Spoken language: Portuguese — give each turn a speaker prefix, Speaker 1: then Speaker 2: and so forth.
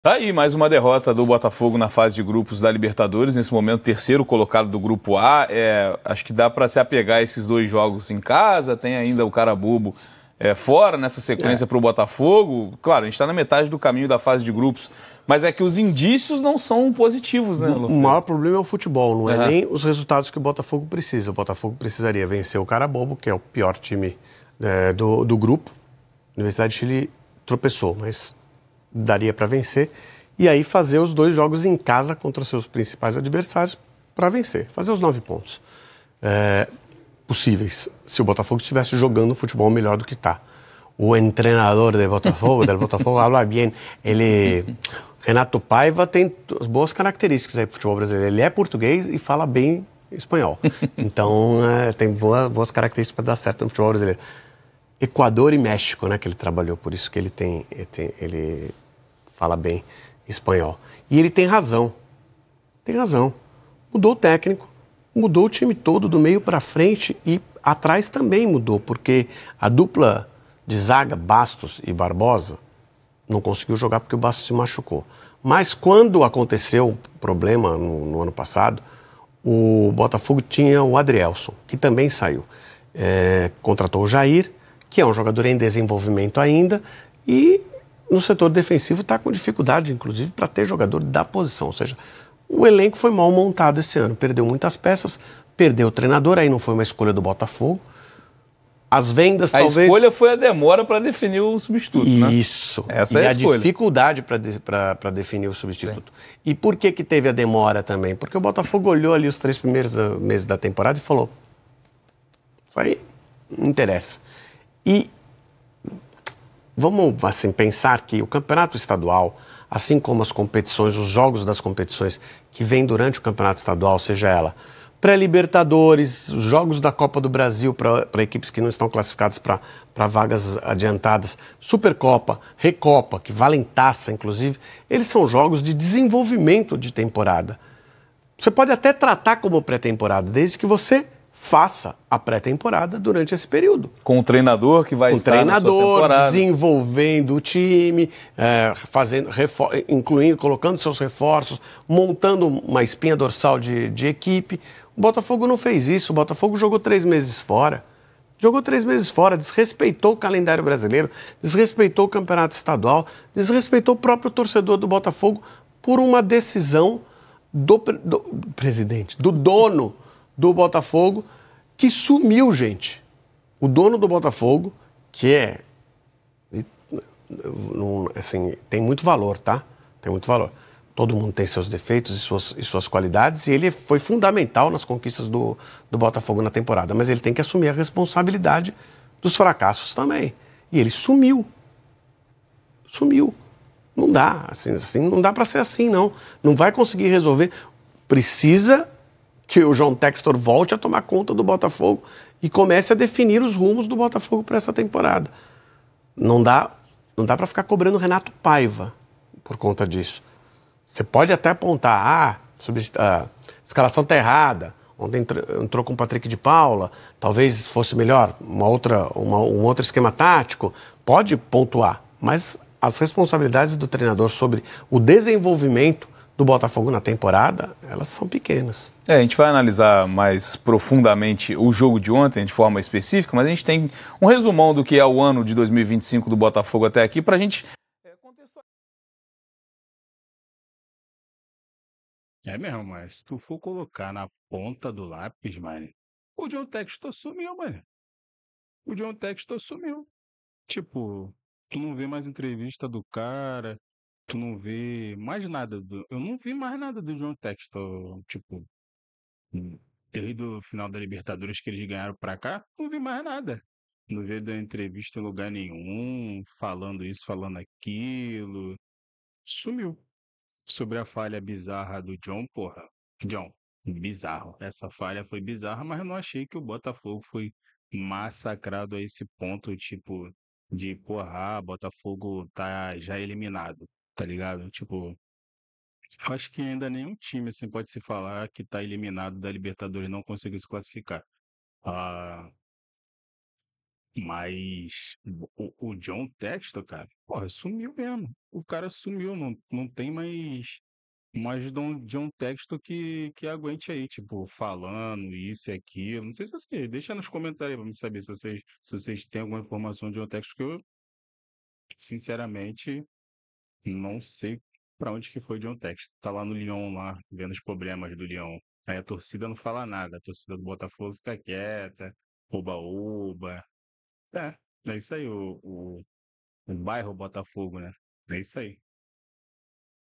Speaker 1: Tá aí mais uma derrota do Botafogo na fase de grupos da Libertadores, nesse momento terceiro colocado do grupo A. Acho que dá para se apegar a esses dois jogos em casa, tem ainda o Carabobo fora nessa sequência para o Botafogo. Claro, a gente está na metade do caminho da fase de grupos, mas é que os indícios não são positivos, né,
Speaker 2: O
Speaker 1: Lofredo?
Speaker 2: maior problema é o futebol, não é nem os resultados que o Botafogo precisa. O Botafogo precisaria vencer o Carabobo, que é o pior time do grupo. A Universidade de Chile tropeçou, mas daria para vencer. E aí fazer os dois jogos em casa contra os seus principais adversários para vencer. Fazer os 9 pontos possíveis, se o Botafogo estivesse jogando futebol melhor do que está. O treinador del Botafogo, habla bem. Renato Paiva tem as boas características aí pro futebol brasileiro. Ele é português e fala bem espanhol. Então, tem boas características para dar certo no futebol brasileiro. Equador e México, né, que ele trabalhou, por isso que ele fala bem espanhol. E ele tem razão. Tem razão. Mudou o técnico, mudou o time todo do meio para frente e atrás também mudou, porque a dupla de zaga, Bastos e Barbosa, não conseguiu jogar porque o Bastos se machucou. Mas quando aconteceu o problema no ano passado, o Botafogo tinha o Adrielson, que também saiu. Contratou o Jair, que é um jogador em desenvolvimento ainda, e no setor defensivo está com dificuldade, inclusive, para ter jogador da posição. Ou seja, o elenco foi mal montado esse ano, perdeu muitas peças, perdeu o treinador, aí não foi uma escolha do Botafogo. As vendas, talvez...
Speaker 1: A escolha foi a demora para definir o substituto, né?
Speaker 2: Isso.
Speaker 1: Essa
Speaker 2: e
Speaker 1: é a
Speaker 2: escolha. Dificuldade para definir o substituto. Sim. E por que teve a demora também? Porque o Botafogo olhou ali os 3 primeiros meses da temporada e falou: isso aí não interessa. E vamos assim pensar que o campeonato estadual, assim como as competições, os jogos das competições que vêm durante o campeonato estadual, seja ela pré-Libertadores, os jogos da Copa do Brasil para equipes que não estão classificadas para vagas adiantadas, Supercopa, Recopa, que valem taça, inclusive, eles são jogos de desenvolvimento de temporada. Você pode até tratar como pré-temporada, desde que você faça a pré-temporada durante esse período.
Speaker 1: Com o treinador que vai estar na sua temporada.
Speaker 2: Desenvolvendo o time, incluindo, colocando seus reforços, montando uma espinha dorsal de equipe. O Botafogo não fez isso, o Botafogo jogou 3 meses fora. Jogou 3 meses fora, desrespeitou o calendário brasileiro, desrespeitou o campeonato estadual, desrespeitou o próprio torcedor do Botafogo por uma decisão do presidente, do dono do Botafogo, que sumiu, gente. O dono do Botafogo, que assim, tem muito valor, tá? Tem muito valor. Todo mundo tem seus defeitos e suas qualidades, e ele foi fundamental nas conquistas do Botafogo na temporada, mas ele tem que assumir a responsabilidade dos fracassos também. E ele sumiu. Sumiu. Não dá, assim não dá para ser assim, não. Não vai conseguir resolver. Precisa que o João Textor volte a tomar conta do Botafogo e comece a definir os rumos do Botafogo para essa temporada. Não dá para ficar cobrando Renato Paiva por conta disso. Você pode até apontar, a escalação está errada, ontem entrou com o Patrick de Paula, talvez fosse melhor um outro esquema tático, pode pontuar, mas as responsabilidades do treinador sobre o desenvolvimento do Botafogo na temporada, elas são pequenas.
Speaker 1: A gente vai analisar mais profundamente o jogo de ontem, de forma específica, mas a gente tem um resumão do que é o ano de 2025 do Botafogo até aqui, para a gente contextualizar.
Speaker 3: É mesmo, mas se tu for colocar na ponta do lápis, mano, o John Textor sumiu, mano. O John Textor sumiu. Tipo, tu não vê mais entrevista do cara, tu não vê mais nada eu não vi mais nada do John Textor, tipo, desde o final da Libertadores que eles ganharam pra cá, não vi mais nada. Não vi da entrevista em lugar nenhum, falando isso, falando aquilo. Sumiu. Sobre a falha bizarra do John, porra. John, bizarro. Essa falha foi bizarra, mas eu não achei que o Botafogo foi massacrado a esse ponto, tipo, de, porra, Botafogo tá já eliminado, tá ligado? Tipo, eu acho que ainda nenhum time, assim, pode se falar que tá eliminado da Libertadores e não conseguiu se classificar. Ah, Mas o John Textor, cara, porra, sumiu mesmo. O cara sumiu, não tem mais John Textor que aguente aí, tipo, falando isso e aquilo. Não sei se você. Deixa nos comentários aí pra me saber se vocês têm alguma informação de John Textor, que eu, sinceramente, não sei pra onde que foi John Textor. Tá lá no Lyon, lá, vendo os problemas do Lyon. Aí a torcida não fala nada, a torcida do Botafogo fica quieta, oba-oba. É isso aí, o bairro Botafogo, né? É isso aí.